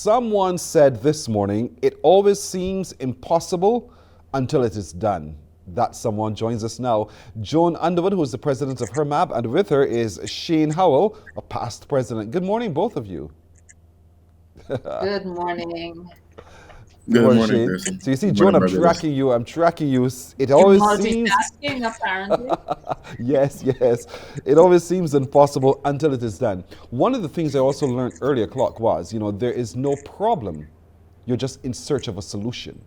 Someone said this morning, it always seems impossible until it is done. That someone joins us now. Joan Underwood, who is the president of Home Audit, and with her is Shane Howell, a past president. Good morning, both of you. Good morning. Good Good morning, morning, Shane. Pearson. So you see, Good Joan, morning, I'm Barbados. tracking you. I'm tracking you. It You're always seems, multitasking, apparently. yes, yes. It always seems impossible until it is done. One of the things I also learned earlier, Clock, was, there is no problem. You're just in search of a solution.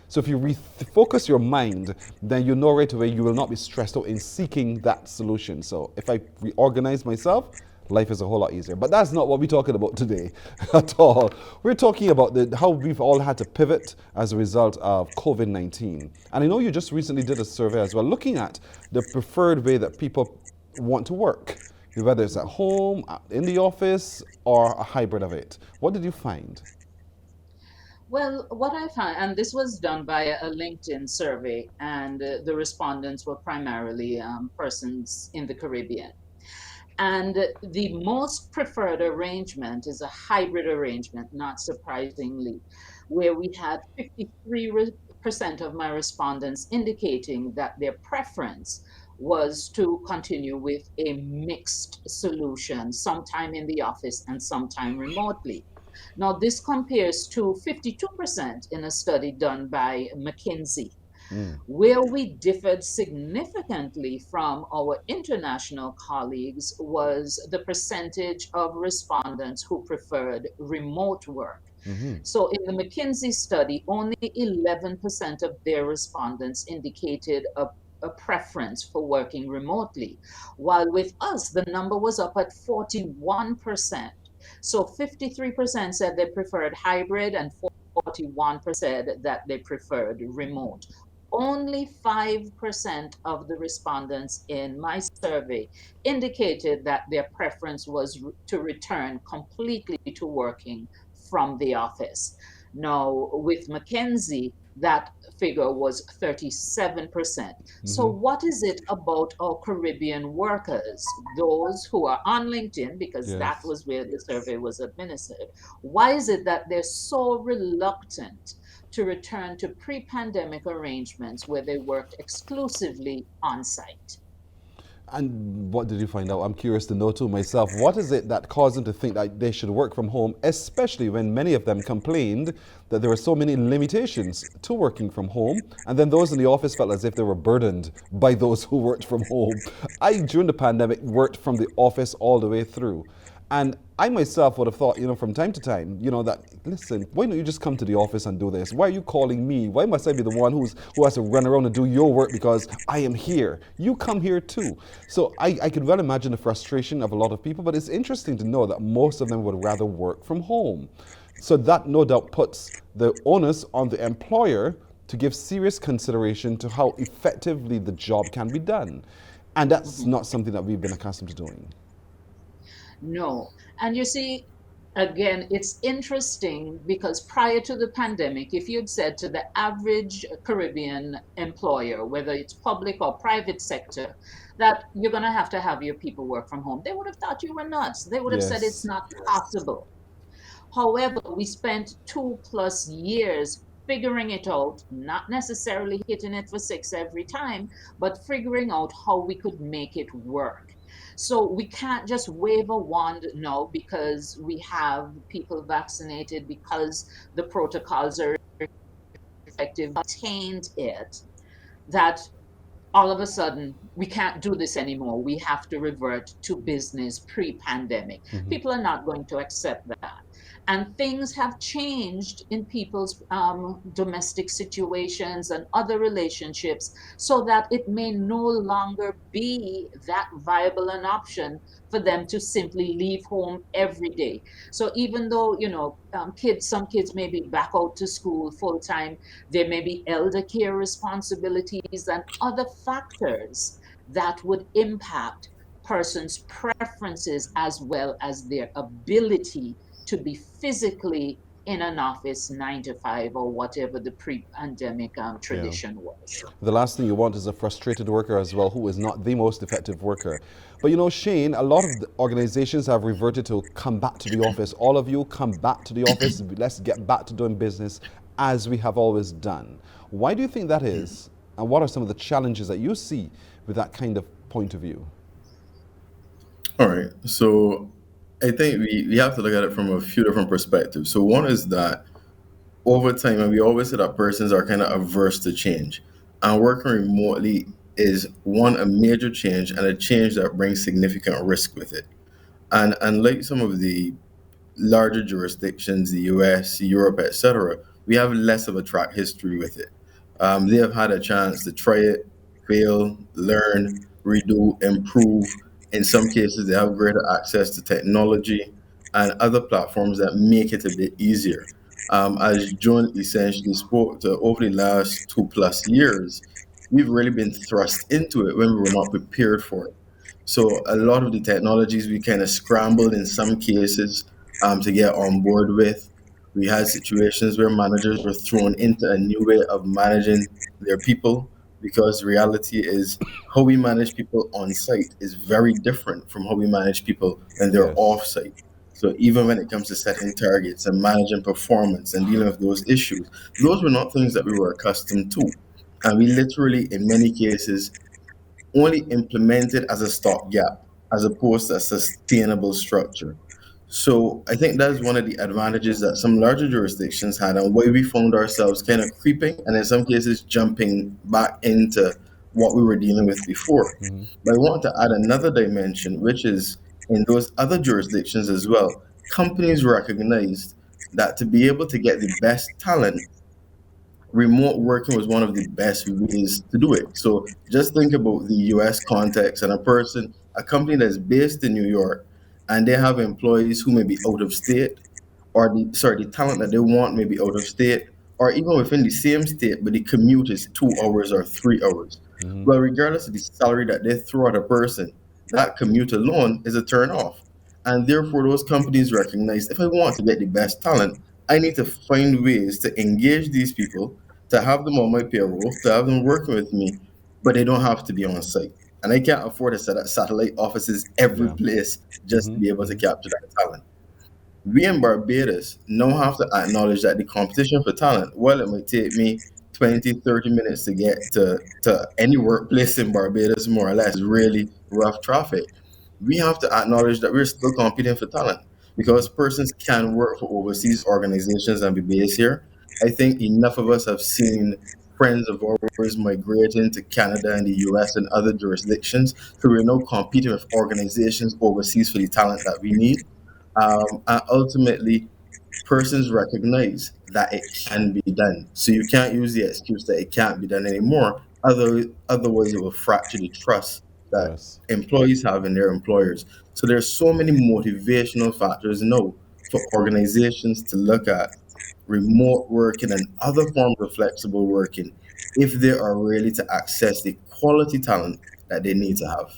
So if you refocus your mind, then you know right away you will not be stressed out in seeking that solution. So if I reorganize myself, life is a whole lot easier. But that's not what we're talking about today at all. We're talking about how we've all had to pivot as a result of COVID-19. And I know you just recently did a survey as well, looking at the preferred way that people want to work, whether it's at home, in the office, or a hybrid of it. What did you find? Well, what I found, and this was done by a LinkedIn survey, and the respondents were primarily persons in the Caribbean. And the most preferred arrangement is a hybrid arrangement, not surprisingly, where we had 53% of my respondents indicating that their preference was to continue with a mixed solution, sometime in the office and sometime remotely. Now, this compares to 52% in a study done by McKinsey. Mm. Where we differed significantly from our international colleagues was the percentage of respondents who preferred remote work. Mm-hmm. So, in the McKinsey study, only 11% of their respondents indicated a preference for working remotely, while with us, the number was up at 41%. So 53% said they preferred hybrid, and 41% said that they preferred remote. Only 5% of the respondents in my survey indicated that their preference was to return completely to working from the office. Now, with McKinsey, that figure was 37%. So, Mm-hmm. what is it about our Caribbean workers, those who are on LinkedIn, because that Yes. was where the survey was administered? Why is it that they're so reluctant to return to pre pandemic arrangements where they worked exclusively on site? And what did you find out? I'm curious to know too myself. What is it that caused them to think that they should work from home, especially when many of them complained that there were so many limitations to working from home, and then those in the office felt as if they were burdened by those who worked from home. I, during the pandemic, worked from the office all the way through. And I myself would have thought, from time to time, that, listen, why don't you just come to the office and do this? Why are you calling me? Why must I be the one who has to run around and do your work because I am here? You come here too. So I could well imagine the frustration of a lot of people, but it's interesting to know that most of them would rather work from home. So that no doubt puts the onus on the employer to give serious consideration to how effectively the job can be done. And that's Mhm. not something that we've been accustomed to doing. No. And you see, again, it's interesting because prior to the pandemic, if you'd said to the average Caribbean employer, whether it's public or private sector, that you're going to have your people work from home, they would have thought you were nuts. They would have said it's Yes. not possible. However, we spent 2+ years figuring it out, not necessarily hitting it for six every time, but figuring out how we could make it work. So we can't just wave a wand now because we have people vaccinated, because the protocols are effective, attained it, that all of a sudden we can't do this anymore. We have to revert to business pre-pandemic. Mm-hmm. People are not going to accept that. And things have changed in people's domestic situations and other relationships, so that it may no longer be that viable an option for them to simply leave home every day. So even though, some kids may be back out to school full time, there may be elder care responsibilities and other factors that would impact persons' preferences as well as their ability to be physically in an office 9 to 5 or whatever the pre-pandemic Yeah. tradition was. The last thing you want is a frustrated worker as well who is not the most effective worker. But you know, Shane, a lot of the organizations have reverted to come back to the office. All of you come back to the office. Let's get back to doing business as we have always done. Why do you think that is? And what are some of the challenges that you see with that kind of point of view? All right. So I think we have to look at it from a few different perspectives. So one is that over time, and we always say that persons are kind of averse to change. And working remotely is one, a major change and a change that brings significant risk with it. And unlike some of the larger jurisdictions, the US, Europe, etc., we have less of a track history with it. They have had a chance to try it, fail, learn, redo, improve. In some cases, they have greater access to technology and other platforms that make it a bit easier. As John essentially spoke to, over the last 2+ years, we've really been thrust into it when we were not prepared for it. So a lot of the technologies we kind of scrambled in some cases to get on board with. We had situations where managers were thrown into a new way of managing their people because reality is how we manage people on site is very different from how we manage people when they're Yes. off site. So even when it comes to setting targets and managing performance and dealing with those issues, those were not things that we were accustomed to. And we literally, in many cases, only implemented as a stopgap as opposed to a sustainable structure. So I think that's one of the advantages that some larger jurisdictions had and why we found ourselves kind of creeping and in some cases jumping back into what we were dealing with before. But I want to add another dimension, which is in those other jurisdictions as well, companies recognized that to be able to get the best talent, remote working was one of the best ways to do it. So just think about the US context and a company that's based in New York, and they have employees who may be out of state, or the talent that they want may be out of state, or even within the same state, but the commute is 2 hours or 3 hours. Well, regardless of the salary that they throw at a person, that commute alone is a turn off. And therefore, those companies recognize if I want to get the best talent, I need to find ways to engage these people, to have them on my payroll, to have them working with me, but they don't have to be on site. And I can't afford to set up satellite offices every Yeah. place just to be able to capture that talent. We in Barbados now have to acknowledge that the competition for talent, while it might take me 20, 30 minutes to get to any workplace in Barbados, more or less, really rough traffic, we have to acknowledge that we're still competing for talent because persons can work for overseas organizations and be based here. I think enough of us have seen friends of ours migrating to Canada and the US and other jurisdictions. So we're now competing with organizations overseas for the talent that we need. And ultimately, persons recognize that it can be done. So you can't use the excuse that it can't be done anymore. Otherwise, it will fracture the trust that Yes. employees have in their employers. So there's so many motivational factors now for organizations to look at remote working and other forms of flexible working if they are really to access the quality talent that they need to have.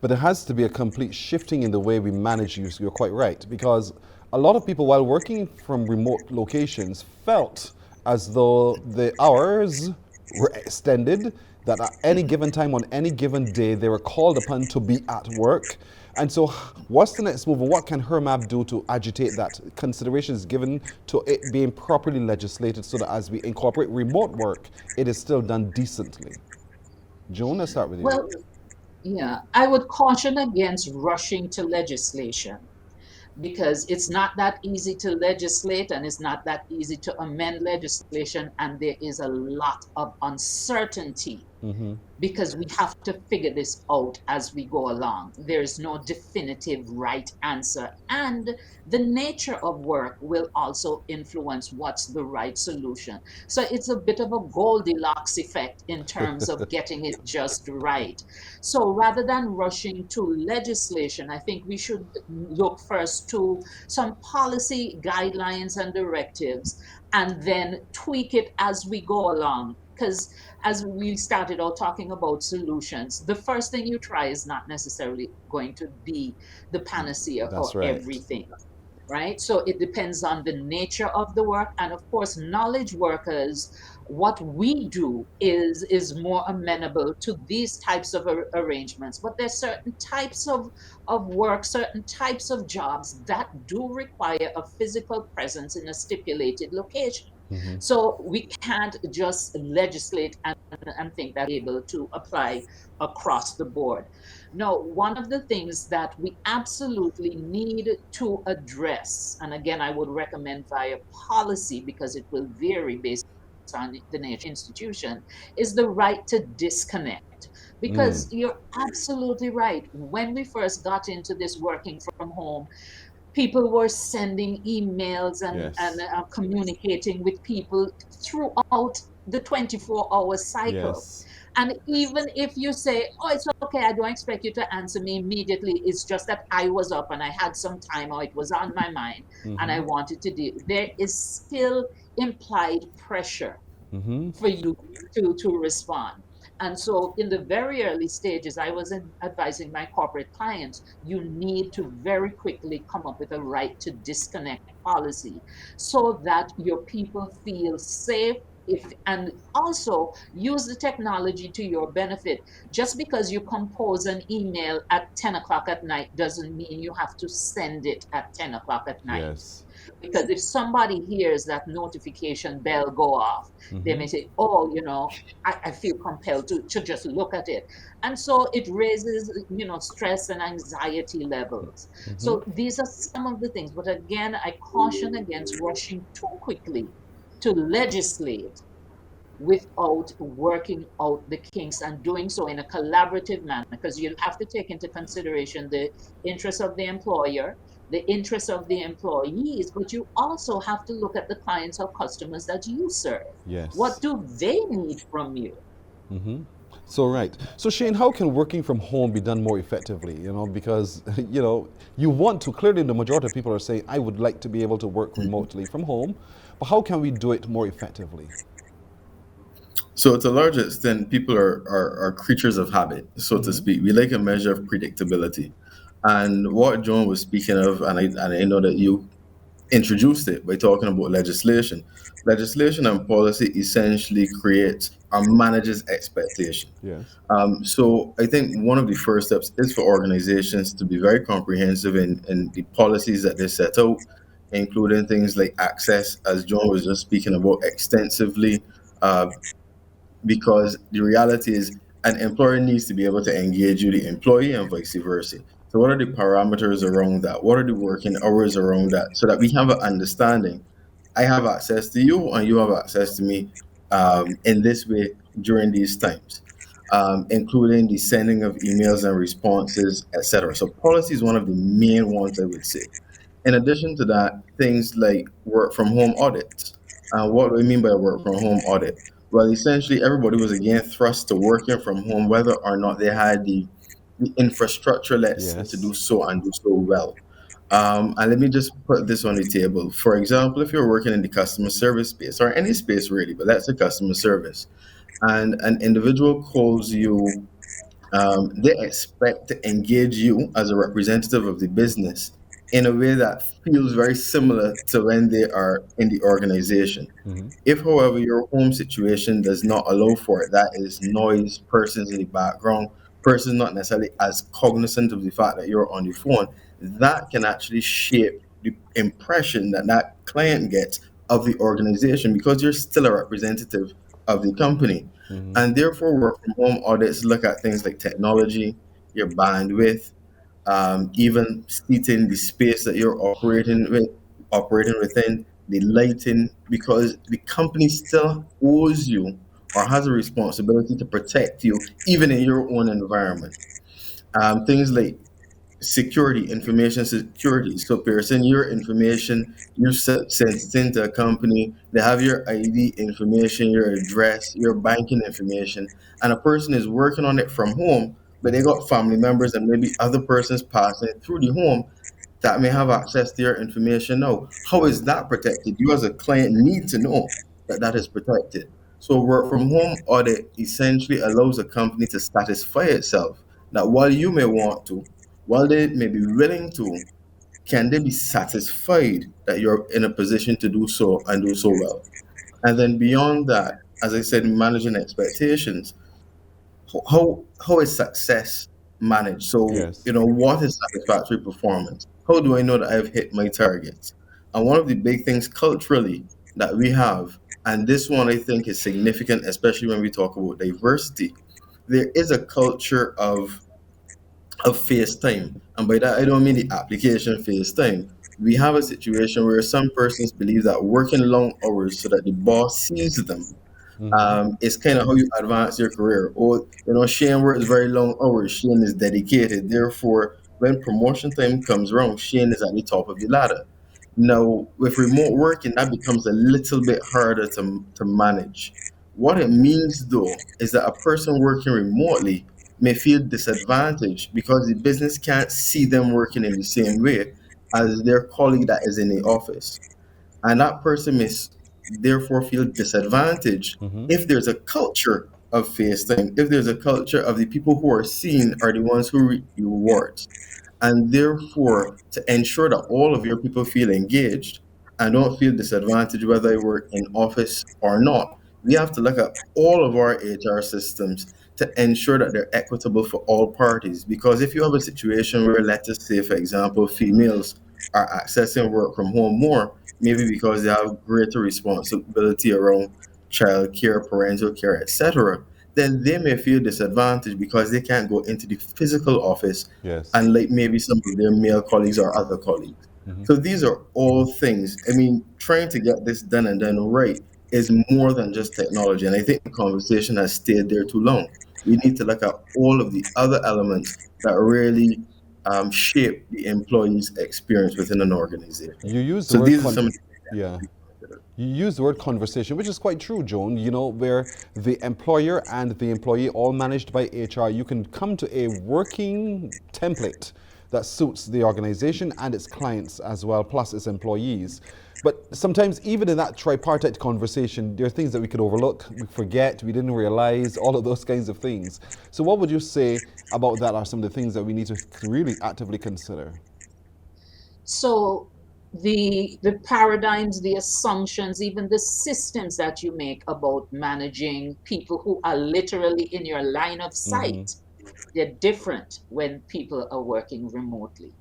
But there has to be a complete shifting in the way we manage use. You're quite right. Because a lot of people, while working from remote locations, felt as though the hours were extended, that at any given time on any given day, they were called upon to be at work. And so, what's the next move, and what can HERMAP do to agitate that? Consideration is given to it being properly legislated so that as we incorporate remote work, it is still done decently. Joan, let's start with you. Well, yeah, I would caution against rushing to legislation because it's not that easy to legislate and it's not that easy to amend legislation, and there is a lot of uncertainty because we have to figure this out as we go along. There's no definitive right answer, and the nature of work will also influence what's the right solution. So it's a bit of a Goldilocks effect in terms of getting it just right. So rather than rushing to legislation, I think we should look first to some policy guidelines and directives and then tweak it as we go along. Because as we started out talking about solutions, the first thing you try is not necessarily going to be the panacea for That's right. everything. right? So it depends on the nature of the work. And of course, knowledge workers, what we do is more amenable to these types of arrangements. But there's certain types of work, certain types of jobs that do require a physical presence in a stipulated location. So we can't just legislate and think that able to apply across the board. No, one of the things that we absolutely need to address, and again, I would recommend via policy because it will vary based on the nature of the institution, is the right to disconnect. Because you're absolutely right. When we first got into this working from home, people were sending emails and Yes. communicating with people throughout the 24-hour cycle. Yes. And even if you say, oh, it's okay, I don't expect you to answer me immediately, it's just that I was up and I had some time or it was on my mind and I wanted to do, there is still implied pressure for you to respond. And so, in the very early stages, I was advising my corporate clients, you need to very quickly come up with a right to disconnect policy so that your people feel safe. If, and also use the technology to your benefit. Just because you compose an email at 10 o'clock at night doesn't mean you have to send it at 10 o'clock at night. Yes. Because if somebody hears that notification bell go off, they may say, oh, I feel compelled to just look at it. And so it raises, stress and anxiety levels. So these are some of the things. But again, I caution against rushing too quickly to legislate without working out the kinks and doing so in a collaborative manner, because you have to take into consideration the interests of the employer, the interests of the employees, but you also have to look at the clients or customers that you serve. What Yes. do they need from you? So right. So Shane, how can working from home be done more effectively? Because you want to. Clearly, the majority of people are saying, "I would like to be able to work remotely from home," but how can we do it more effectively? So to a large extent, people are creatures of habit, so to speak. We like a measure of predictability. And what John was speaking of, and I know that you introduced it by talking about legislation. Legislation and policy essentially creates or manages expectation. Yes. So I think one of the first steps is for organizations to be very comprehensive in the policies that they set out, including things like access, as John was just speaking about extensively, uh, because the reality is an employer needs to be able to engage you, the employee, and vice versa. So, what are the parameters around that? What are the working hours around that? So that we have an understanding. I have access to you, and you have access to me in this way during these times, including the sending of emails and responses, etc. So, policy is one of the main ones I would say. In addition to that, things like work from home audits. What do I mean by work from home audit? Well, essentially, everybody was again thrust to working from home, whether or not they had the infrastructure, let's say, to do Yes. so and do so well. And let me just put this on the table. For example, if you're working in the customer service space or any space really, but that's a customer service, and an individual calls you, they expect to engage you as a representative of the business in a way that feels very similar to when they are in the organization. If, however, your home situation does not allow for it, that is noise, persons in the background, persons not necessarily as cognizant of the fact that you're on the phone, that can actually shape the impression that that client gets of the organization because you're still a representative of the company. And therefore, work from home audits look at things like technology, your bandwidth, even seating the space that you're operating within, the lighting, because the company still owes you or has a responsibility to protect you, even in your own environment. Things like security, information security. So, person, your information, you sent it into a company, they have your ID information, your address, your banking information, and a person is working on it from home, but they got family members and maybe other persons passing through the home that may have access to your information now. How is that protected? You as a client need to know that that is protected. So work from home audit essentially allows a company to satisfy itself that while you may want to, while they may be willing to can they be satisfied that you're in a position to do so and do so well? And then beyond that, as I said, managing expectations, how is success managed? So, Yes. what is satisfactory performance? How do I know that I've hit my targets? And one of the big things culturally that we have, and this one I think is significant, especially when we talk about diversity, there is a culture of FaceTime. And by that, I don't mean the application FaceTime. We have a situation where some persons believe that working long hours so that the boss sees them Mm-hmm. it's kind of how you advance your career. Or, Shane works very long hours. Shane is dedicated. Therefore, when promotion time comes around, Shane is at the top of the ladder. Now, with remote working, that becomes a little bit harder to manage. What it means, though, is that a person working remotely may feel disadvantaged because the business can't see them working in the same way as their colleague that is in the office, and that person may therefore feel disadvantaged Mm-hmm. if there's a culture of FaceTime, if there's a culture of the people who are seen are the ones who reward. And therefore, to ensure that all of your people feel engaged and don't feel disadvantaged whether they work in office or not, we have to look at all of our HR systems to ensure that they're equitable for all parties. Because if you have a situation where, let's just say, for example, females are accessing work from home more, maybe because they have greater responsibility around child care, parental care, etc., then they may feel disadvantaged because they can't go into the physical office Yes. and like maybe some of their male colleagues or other colleagues. Mm-hmm. So these are all things. I mean, trying to get this done and done right is more than just technology. And I think the conversation has stayed there too long. We need to look at all of the other elements that really shape the employee's experience within an organization. You use the So word these are some of yeah. the You use the word conversation, which is quite true, Joan. Where the employer and the employee, all managed by HR, you can come to a working template that suits the organization and its clients as well, plus its employees. But sometimes, even in that tripartite conversation, there are things that we could overlook, we forget, we didn't realize, all of those kinds of things. So, what would you say about that are some of the things that we need to really actively consider? So the paradigms, the assumptions, even the systems that you make about managing people who are literally in your line of Mm-hmm. sight, they're different when people are working remotely.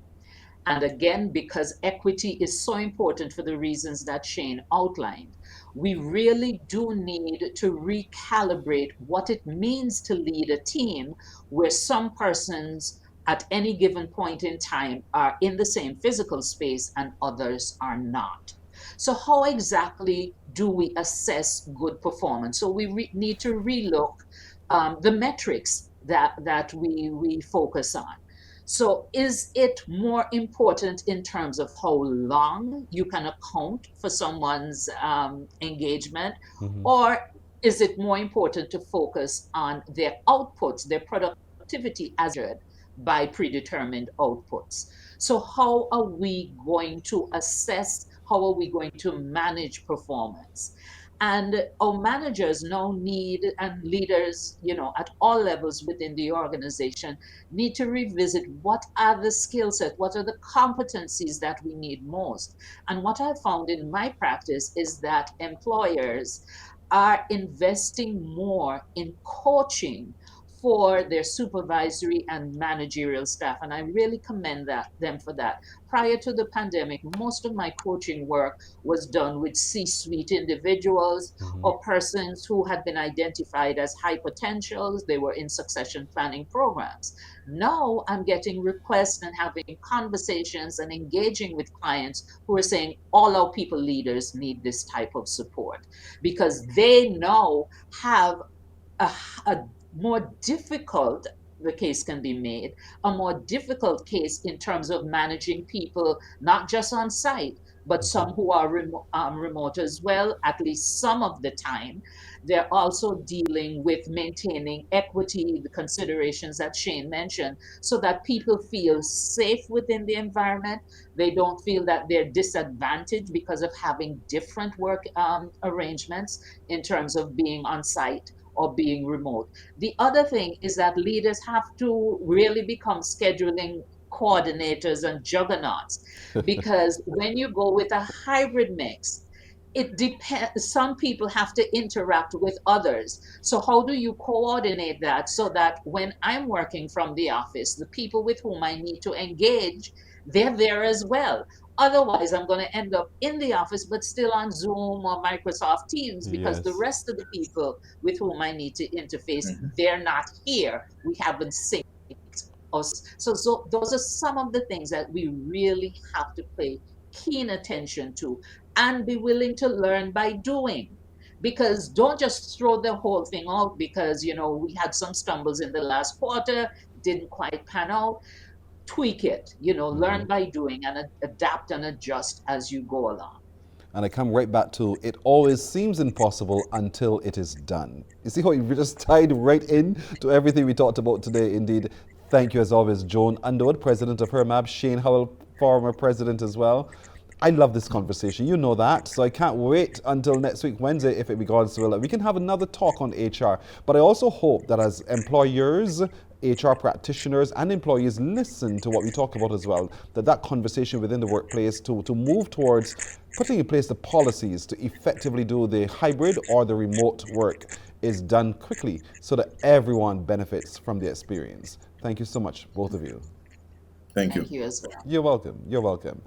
And again, because equity is so important for the reasons that Shane outlined, we really do need to recalibrate what it means to lead a team where some persons at any given point in time are in the same physical space and others are not. So, how exactly do we assess good performance? So, we need to relook the metrics that we focus on. So, is it more important in terms of how long you can account for someone's engagement, Mm-hmm. or is it more important to focus on their outputs, their productivity as measured by predetermined outputs? So, how are we going to assess? How are we going to manage performance? And our managers now need, and leaders, at all levels within the organization, need to revisit what are the skill sets, what are the competencies that we need most. And what I've found in my practice is that employers are investing more in coaching for their supervisory and managerial staff. And I really commend them for that. Prior to the pandemic, most of my coaching work was done with C-suite individuals Mm-hmm. or persons who had been identified as high potentials. They were in succession planning programs. Now I'm getting requests and having conversations and engaging with clients who are saying all our people leaders need this type of support because they now have a more difficult, the case can be made, a more difficult case in terms of managing people, not just on site, but Mm-hmm. some who are remote as well, at least some of the time. They're also dealing with maintaining equity, the considerations that Shane mentioned, so that people feel safe within the environment. They don't feel that they're disadvantaged because of having different work arrangements in terms of being on site or being remote. The other thing is that leaders have to really become scheduling coordinators and juggernauts. Because when you go with a hybrid mix, it depends. Some people have to interact with others. So how do you coordinate that so that when I'm working from the office, the people with whom I need to engage, they're there as well. Otherwise, I'm going to end up in the office, but still on Zoom or Microsoft Teams, because the Yes. rest of the people with whom I need to interface, Mhm. they're not here. We haven't synced us. So those are some of the things that we really have to pay keen attention to and be willing to learn by doing. Because don't just throw the whole thing out because, we had some stumbles in the last quarter, didn't quite pan out. Tweak it, learn by doing and adapt and adjust as you go along. And I come right back to it always seems impossible until it is done. You see how you just tied right in to everything we talked about today, indeed. Thank you as always, Joan Underwood, President of HERMAB, Shane Howell, former President as well. I love this conversation. You know that. So I can't wait until next week, Wednesday, if it be God's will, that we can have another talk on HR. But I also hope that as employers, HR practitioners and employees listen to what we talk about as well, that conversation within the workplace to move towards putting in place the policies to effectively do the hybrid or the remote work is done quickly so that everyone benefits from the experience. Thank you so much, both of you. Thank you. Thank you as well. You're welcome. You're welcome.